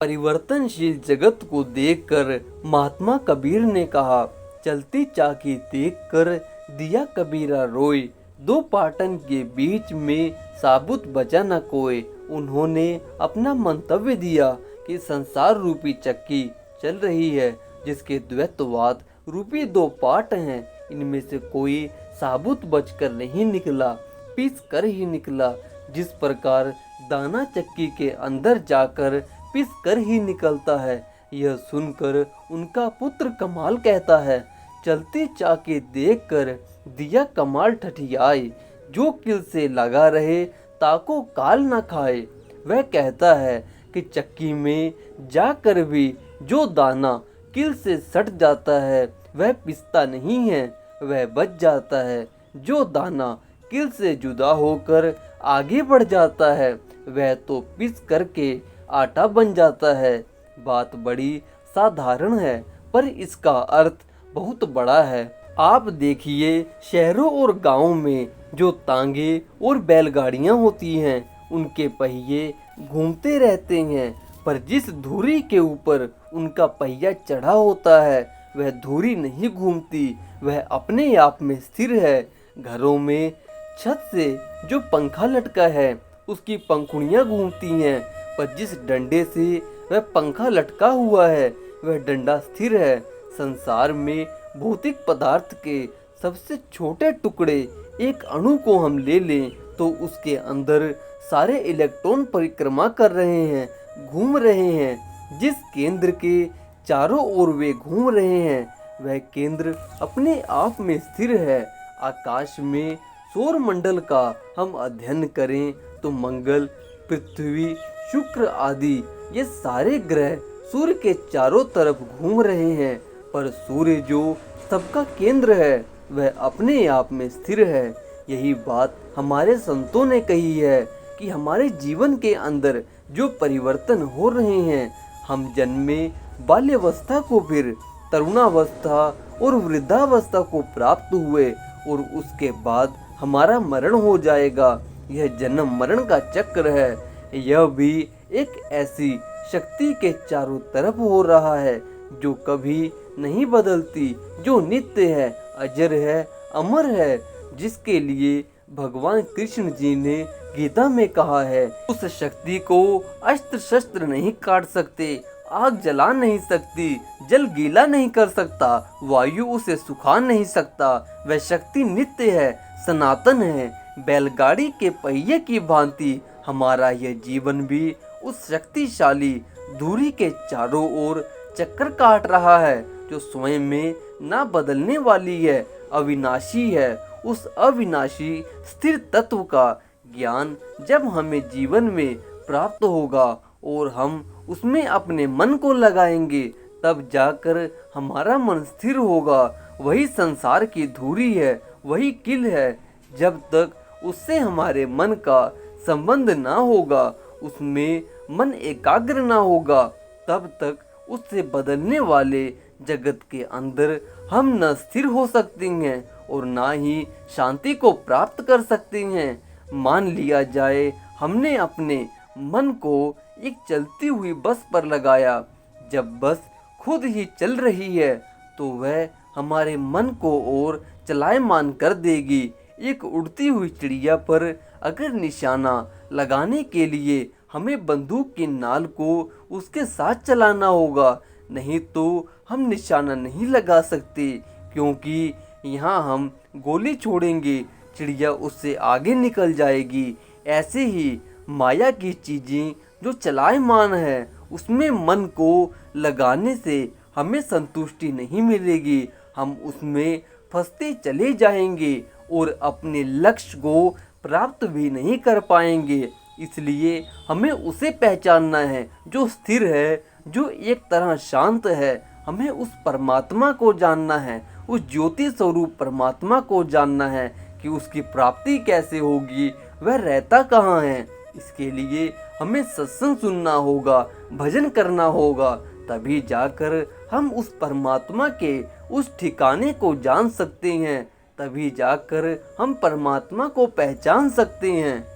परिवर्तनशील जगत को देखकर महात्मा कबीर ने कहा, चलती चाकी देखकर दिया कबीरा रोए, दो पाटन के बीच में साबुत बचा न कोई। उन्होंने अपना मंतव्य दिया कि संसार रूपी चक्की चल रही है, जिसके द्वैतवाद रूपी दो पाट हैं। इनमें से कोई साबुत बचकर नहीं निकला, पीस कर ही निकला। जिस प्रकार दाना चक्की के अंदर जाकर पिस कर ही निकलता है। यह सुनकर उनका पुत्र कमाल कहता है, चलती चाकी देखकर दिया कमाल ठठियाए, जो किल से लगा रहे ताको काल न खाए। वह कहता है कि चक्की में जाकर भी जो दाना किल से सट जाता है वह पिसता नहीं है, वह बच जाता है। जो दाना किल से जुदा होकर आगे बढ़ जाता है वह तो पिस करके आटा बन जाता है। बात बड़ी साधारण है, पर इसका अर्थ बहुत बड़ा है। आप देखिए, शहरों और गांवों में जो तांगे और बैलगाड़ियां होती हैं, उनके पहिए घूमते रहते हैं, पर जिस धुरी के ऊपर उनका पहिया चढ़ा होता है वह धुरी नहीं घूमती, वह अपने आप में स्थिर है। घरों में छत से जो पंखा लटका है उसकी पंखुड़ियां घूमती हैं, पर जिस डंडे से वह पंखा लटका हुआ है वह डंडा स्थिर है। संसार में भौतिक पदार्थ के सबसे छोटे टुकड़े एक अणु को हम ले लें तो उसके अंदर सारे इलेक्ट्रॉन परिक्रमा कर रहे हैं, घूम रहे हैं। जिस केंद्र के चारों ओर वे घूम रहे हैं वह केंद्र अपने आप में स्थिर है। आकाश में सौर मंडल का हम अध्ययन करें तो मंगल, पृथ्वी, शुक्र आदि ये सारे ग्रह सूर्य के चारों तरफ घूम रहे हैं, पर सूर्य जो सबका केंद्र है वह अपने आप में स्थिर है। यही बात हमारे संतों ने कही है कि हमारे जीवन के अंदर जो परिवर्तन हो रहे हैं, हम जन्मे बाल्यावस्था को फिर तरुणावस्था और वृद्धावस्था को प्राप्त हुए और उसके बाद हमारा मरण हो जाएगा। यह जन्म मरण का चक्र है। यह भी एक ऐसी शक्ति के चारों तरफ हो रहा है जो कभी नहीं बदलती, जो नित्य है, अजर है, अमर है, जिसके लिए भगवान कृष्ण जी ने गीता में कहा है, उस शक्ति को अस्त्र शस्त्र नहीं काट सकते, आग जला नहीं सकती, जल गीला नहीं कर सकता, वायु उसे सुखा नहीं सकता। वह शक्ति नित्य है, सनातन है। बैलगाड़ी के पहिए की भांति हमारा यह जीवन भी उस शक्तिशाली धुरी के चारों ओर चक्कर काट रहा है, जो स्वयं में ना बदलने वाली है, अविनाशी है। उस अविनाशी स्थिर तत्व का ज्ञान जब हमें जीवन में प्राप्त होगा और हम उसमें अपने मन को लगाएंगे, तब जाकर हमारा मन स्थिर होगा। वही संसार की धुरी है, वही किल है। जब तक उससे हमारे मन का संबंध ना होगा, उसमें मन एकाग्र ना होगा, तब तक उससे बदलने वाले जगत के अंदर हम न स्थिर हो सकते हैं और ना ही शांति को प्राप्त कर सकते हैं। मान लिया जाए हमने अपने मन को एक चलती हुई बस पर लगाया। जब बस खुद ही चल रही है तो वह हमारे मन को और चलायमान कर देगी। एक उड़ती हुई चिड़िया पर अगर निशाना लगाने के लिए हमें बंदूक की नाल को उसके साथ चलाना होगा, नहीं तो हम निशाना नहीं लगा सकते, क्योंकि यहाँ हम गोली छोड़ेंगे चिड़िया उससे आगे निकल जाएगी। ऐसे ही माया की चीजें जो चलायमान है उसमें मन को लगाने से हमें संतुष्टि नहीं मिलेगी, हम उसमें फंसते चले जाएंगे और अपने लक्ष्य को प्राप्त भी नहीं कर पाएंगे। इसलिए हमें उसे पहचानना है जो स्थिर है, जो एक तरह शांत है। हमें उस परमात्मा को जानना है, उस ज्योति स्वरूप परमात्मा को जानना है कि उसकी प्राप्ति कैसे होगी, वह रहता कहाँ है। इसके लिए हमें सत्संग सुनना होगा, भजन करना होगा, तभी जाकर हम उस परमात्मा के उस ठिकाने को जान सकते हैं, तभी जाकर हम परमात्मा को पहचान सकते हैं।